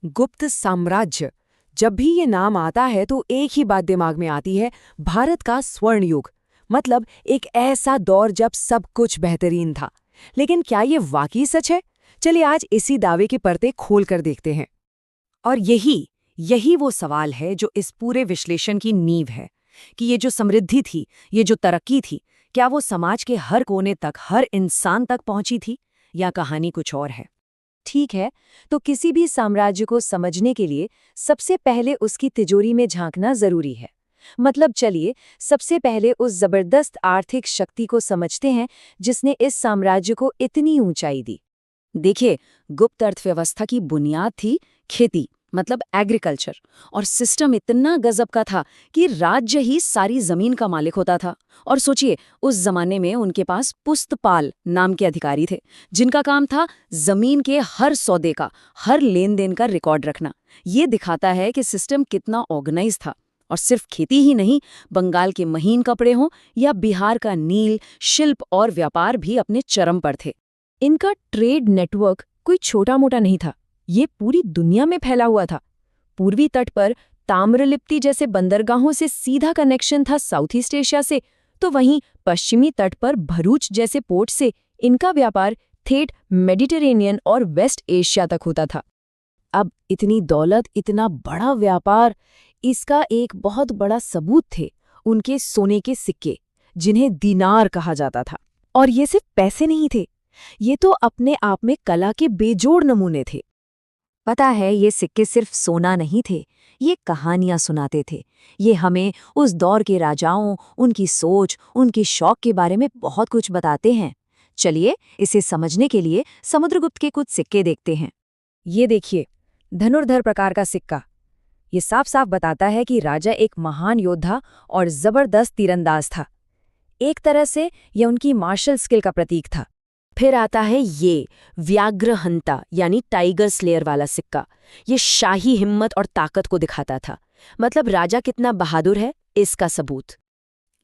गुप्त साम्राज्य। जब भी ये नाम आता है तो एक ही बात दिमाग में आती है, भारत का स्वर्ण युग। मतलब एक ऐसा दौर जब सब कुछ बेहतरीन था। लेकिन क्या ये वाकई सच है? चलिए आज इसी दावे की परतें खोल कर देखते हैं। और यही वो सवाल है जो इस पूरे विश्लेषण की नींव है कि ये जो समृद्धि थी, ये जो तरक्की थी, क्या वो समाज के हर कोने तक, हर इंसान तक पहुंची थी, या कहानी कुछ और है? ठीक है, तो किसी भी साम्राज्य को समझने के लिए सबसे पहले उसकी तिजोरी में झांकना जरूरी है। मतलब चलिए सबसे पहले उस जबरदस्त आर्थिक शक्ति को समझते हैं जिसने इस साम्राज्य को इतनी ऊंचाई दी। देखिए, गुप्त अर्थव्यवस्था की बुनियाद थी खेती, मतलब एग्रीकल्चर। और सिस्टम इतना गजब का था कि राज्य ही सारी जमीन का मालिक होता था। और सोचिए, उस जमाने में उनके पास पुस्तपाल नाम के अधिकारी थे, जिनका काम था जमीन के हर सौदे का, हर लेन देन का रिकॉर्ड रखना। ये दिखाता है कि सिस्टम कितना ऑर्गेनाइज था। और सिर्फ खेती ही नहीं, बंगाल के महीन कपड़े हों या बिहार का नील, शिल्प और व्यापार भी अपने चरम पर थे। इनका ट्रेड नेटवर्क कोई छोटा मोटा नहीं था, ये पूरी दुनिया में फैला हुआ था। पूर्वी तट पर ताम्रलिप्ति जैसे बंदरगाहों से सीधा कनेक्शन था साउथ ईस्ट एशिया से, तो वहीं पश्चिमी तट पर भरूच जैसे पोर्ट से इनका व्यापार ठेठ मेडिटेरेनियन और वेस्ट एशिया तक होता था। अब इतनी दौलत, इतना बड़ा व्यापार, इसका एक बहुत बड़ा सबूत थे उनके सोने के सिक्के, जिन्हें दीनार कहा जाता था। और ये सिर्फ पैसे नहीं थे, ये तो अपने आप में कला के बेजोड़ नमूने थे। पता है, ये सिक्के सिर्फ सोना नहीं थे, ये कहानियां सुनाते थे। ये हमें उस दौर के राजाओं, उनकी सोच, उनकी शौक के बारे में बहुत कुछ बताते हैं। चलिए इसे समझने के लिए समुद्रगुप्त के कुछ सिक्के देखते हैं। ये देखिए, धनुर्धर प्रकार का सिक्का। ये साफ साफ बताता है कि राजा एक महान योद्धा और जबरदस्त तीरंदाज था। एक तरह से यह उनकी मार्शल स्किल का प्रतीक था। फिर आता है ये व्याघ्रहंता यानी टाइगर स्लेयर वाला सिक्का। ये शाही हिम्मत और ताकत को दिखाता था, मतलब राजा कितना बहादुर है इसका सबूत।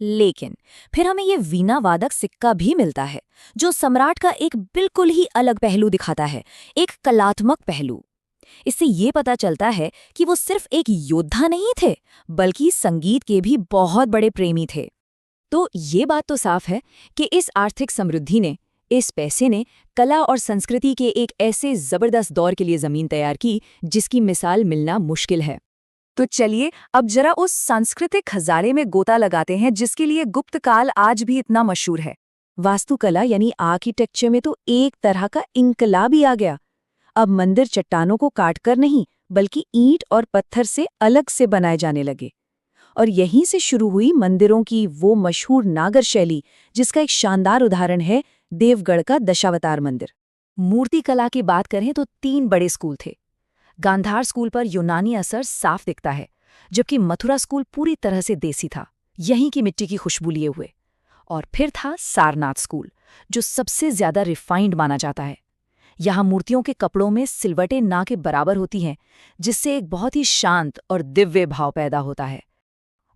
लेकिन फिर हमें ये वीणा वादक सिक्का भी मिलता है, जो सम्राट का एक बिल्कुल ही अलग पहलू दिखाता है, एक कलात्मक पहलू। इससे ये पता चलता है कि वो सिर्फ एक योद्धा नहीं थे, बल्कि संगीत के भी बहुत बड़े प्रेमी थे। तो ये बात तो साफ है कि इस आर्थिक समृद्धि ने, इस पैसे ने कला और संस्कृति के एक ऐसे जबरदस्त दौर के लिए जमीन तैयार की जिसकी मिसाल मिलना मुश्किल है। तो चलिए अब जरा उस सांस्कृतिक खजाने में गोता लगाते हैं जिसके लिए गुप्त काल आज भी इतना मशहूर है। वास्तुकला यानी आर्किटेक्चर में तो एक तरह का इनकलाब ही आ गया। अब मंदिर चट्टानों को काटकर नहीं, बल्कि ईंट और पत्थर से अलग से बनाए जाने लगे। और यहीं से शुरू हुई मंदिरों की वो मशहूर नागर शैली, जिसका एक शानदार उदाहरण है देवगढ़ का दशावतार मंदिर। मूर्तिकला की बात करें तो 3 बड़े स्कूल थे। गांधार स्कूल पर यूनानी असर साफ दिखता है, जबकि मथुरा स्कूल पूरी तरह से देसी था, यहीं की मिट्टी की खुशबू लिए हुए। और फिर था सारनाथ स्कूल, जो सबसे ज्यादा रिफाइंड माना जाता है। यहाँ मूर्तियों के कपड़ों में सिलवटें ना के बराबर होती हैं, जिससे एक बहुत ही शांत और दिव्य भाव पैदा होता है।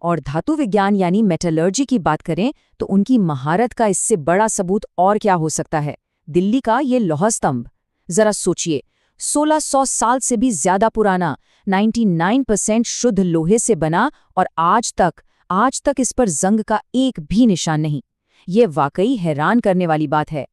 और धातु विज्ञान यानी मेटलर्जी की बात करें तो उनकी महारत का इससे बड़ा सबूत और क्या हो सकता है? दिल्ली का ये लौह स्तंभ। जरा सोचिए, 1600 साल से भी ज्यादा पुराना, 99% शुद्ध लोहे से बना, और आज तक इस पर जंग का एक भी निशान नहीं। ये वाकई हैरान करने वाली बात है।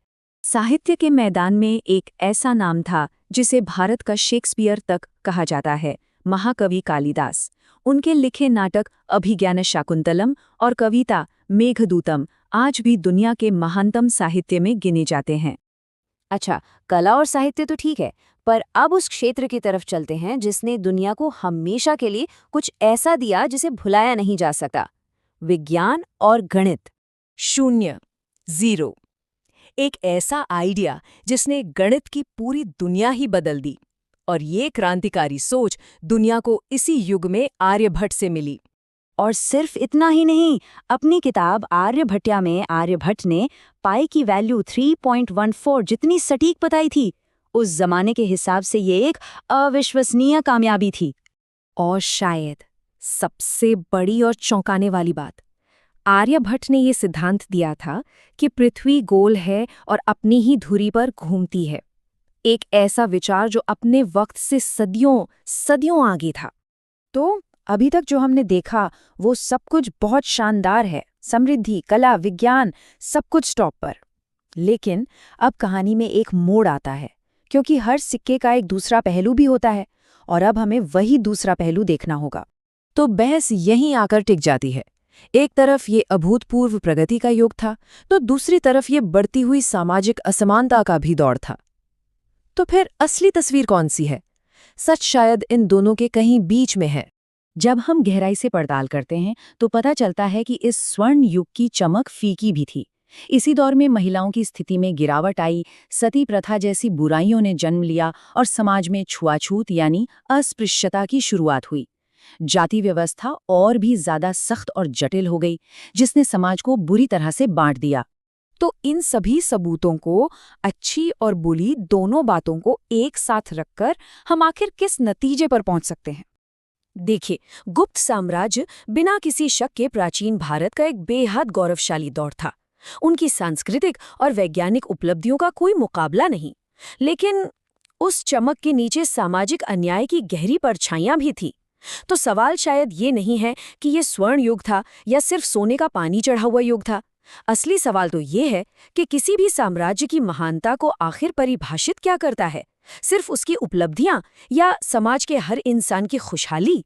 साहित्य के मैदान में एक ऐसा नाम था जिसे भारत का शेक्सपियर तक कहा जाता है, महाकवि कालिदास। उनके लिखे नाटक अभिज्ञान शाकुंतलम और कविता मेघदूतम आज भी दुनिया के महानतम साहित्य में गिने जाते हैं। अच्छा, कला और साहित्य तो ठीक है, पर अब उस क्षेत्र की तरफ चलते हैं जिसने दुनिया को हमेशा के लिए कुछ ऐसा दिया जिसे भुलाया नहीं जा सकता। विज्ञान और गणित। शून्य, जीरो। एक ऐसा आइडिया जिसने गणित की पूरी दुनिया ही बदल दी। और ये क्रांतिकारी सोच दुनिया को इसी युग में आर्यभट्ट से मिली। और सिर्फ इतना ही नहीं, अपनी किताब आर्यभट्टिया में आर्यभट्ट ने पाई की वैल्यू 3.14 जितनी सटीक बताई थी। उस जमाने के हिसाब से ये एक अविश्वसनीय कामयाबी थी। और शायद सबसे बड़ी और चौंकाने वाली बात, आर्यभट्ट ने ये सिद्धांत दिया था कि पृथ्वी गोल है और अपनी ही धुरी पर घूमती है। एक ऐसा विचार जो अपने वक्त से सदियों सदियों आगे था। तो अभी तक जो हमने देखा वो सब कुछ बहुत शानदार है, समृद्धि, कला, विज्ञान, सब कुछ टॉप पर। लेकिन अब कहानी में एक मोड़ आता है, क्योंकि हर सिक्के का एक दूसरा पहलू भी होता है, और अब हमें वही दूसरा पहलू देखना होगा। तो बहस यहीं आकर टिक जाती है। एक तरफ ये अभूतपूर्व प्रगति का युग था, तो दूसरी तरफ ये बढ़ती हुई सामाजिक असमानता का भी दौर था। तो फिर असली तस्वीर कौन सी है? सच शायद इन दोनों के कहीं बीच में है। जब हम गहराई से पड़ताल करते हैं तो पता चलता है कि इस स्वर्ण युग की चमक फीकी भी थी। इसी दौर में महिलाओं की स्थिति में गिरावट आई, सती प्रथा जैसी बुराइयों ने जन्म लिया और समाज में छुआछूत यानी अस्पृश्यता की शुरुआत हुई। जाति व्यवस्था और भी ज्यादा सख्त और जटिल हो गई, जिसने समाज को बुरी तरह से बांट दिया। तो इन सभी सबूतों को, अच्छी और बुरी दोनों बातों को एक साथ रखकर हम आखिर किस नतीजे पर पहुंच सकते हैं? देखिए, गुप्त साम्राज्य बिना किसी शक के प्राचीन भारत का एक बेहद गौरवशाली दौर था। उनकी सांस्कृतिक और वैज्ञानिक उपलब्धियों का कोई मुकाबला नहीं। लेकिन उस चमक के नीचे सामाजिक अन्याय की गहरी परछाइयां भी थी। तो सवाल शायद ये नहीं है कि ये स्वर्ण युग था या सिर्फ सोने का पानी चढ़ा हुआ युग था। असली सवाल तो ये है कि किसी भी साम्राज्य की महानता को आखिर परिभाषित क्या करता है? सिर्फ उसकी उपलब्धियां या समाज के हर इंसान की खुशहाली?